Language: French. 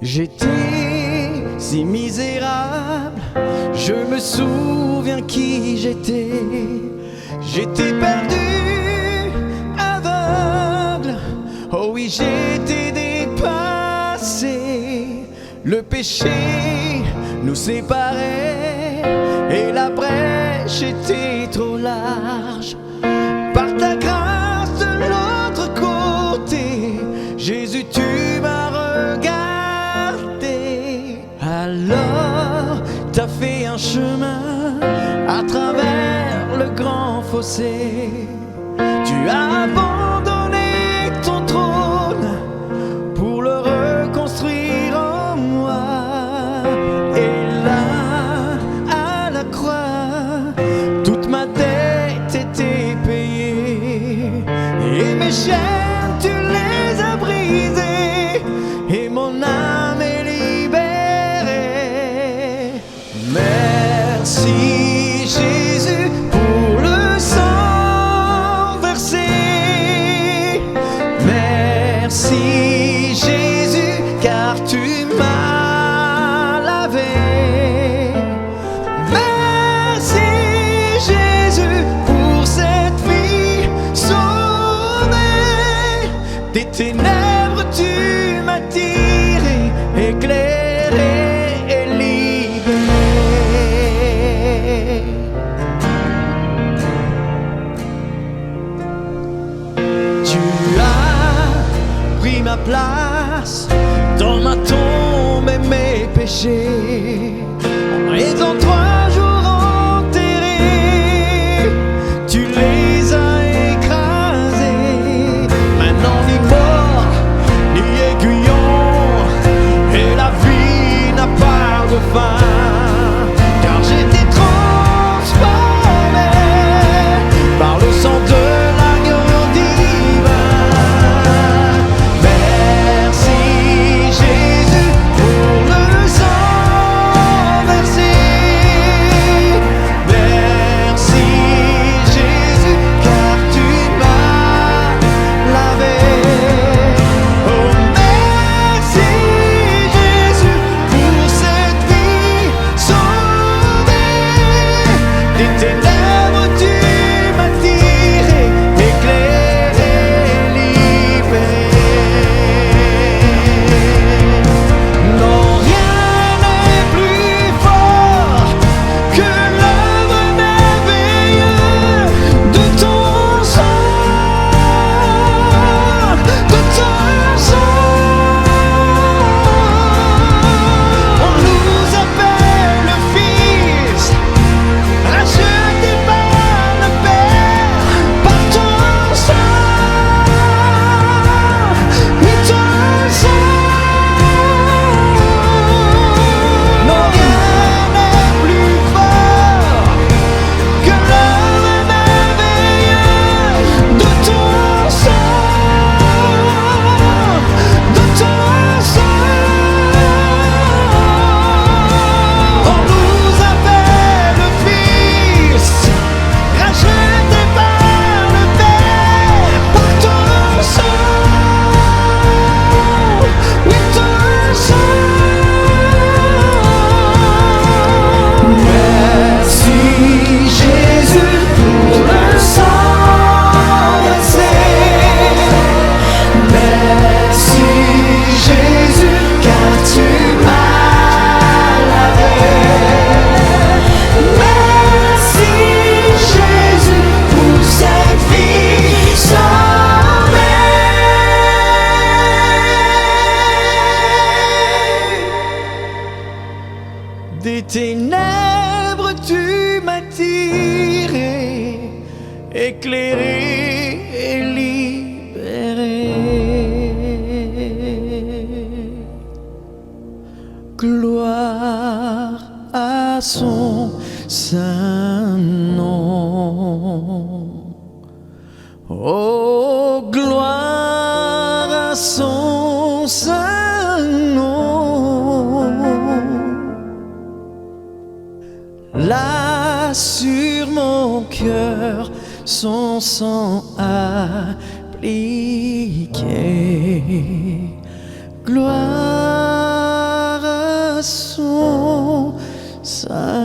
J'étais si misérable, je me souviens qui j'étais. J'étais perdu, aveugle, oh oui j'étais dépassé. Le péché nous séparait et la brèche était trop large. Par ta grâce de l'autre côté, Jésus tu m'as regardé. Alors t'as fait un chemin à travers le grand fossé. Tu as abandonné ton trône pour le reconstruire en moi. Et là, à la croix, toute ma dette était payée. Et mes chaînes, tu les as brisées. Et mon âme est libérée. Merci Jésus pour le sang versé. Merci Jésus car tu m'as lavé. Merci Jésus pour cette vie sauvée. Des ténèbres tu m'as tiré, éclairé et libéré. Tu as pris ma place dans ma tombe et mes péchés. Et dans 3 jours enterrés, tu les as écrasés. Maintenant ni mort, ni aiguillon, et la vie n'a pas de fin. Car j'étais transformé par le sang de l'agneau divin. Merci Jésus pour le sang versé. Merci Jésus car tu m'as lavé. Oh merci Jésus pour cette vie sauvée. Des ténèbres tu m'as tiré, éclairé, libéré. Non, rien n'est plus fort que l'œuvre merveilleuse de ton sang, de ton sang. On nous appelle fils, racheté par le Père, par ton sang, oui ton sang. Non, rien n'est plus fort que l'œuvre merveilleuse de ton sang, de ton sang. On nous appelle fils, racheté par le Père, par ton sang, oui ton sang. Merci Jésus pour le sang versé. Merci Jésus car tu m'as lavé. Merci Jésus pour cette vie sauvée. Des ténèbres tu m'as tiré, éclairé et libéré. Gloire à son saint nom. Oh, gloire à son saint nom. Là sur mon cœur son sang appliqué. Gloire ça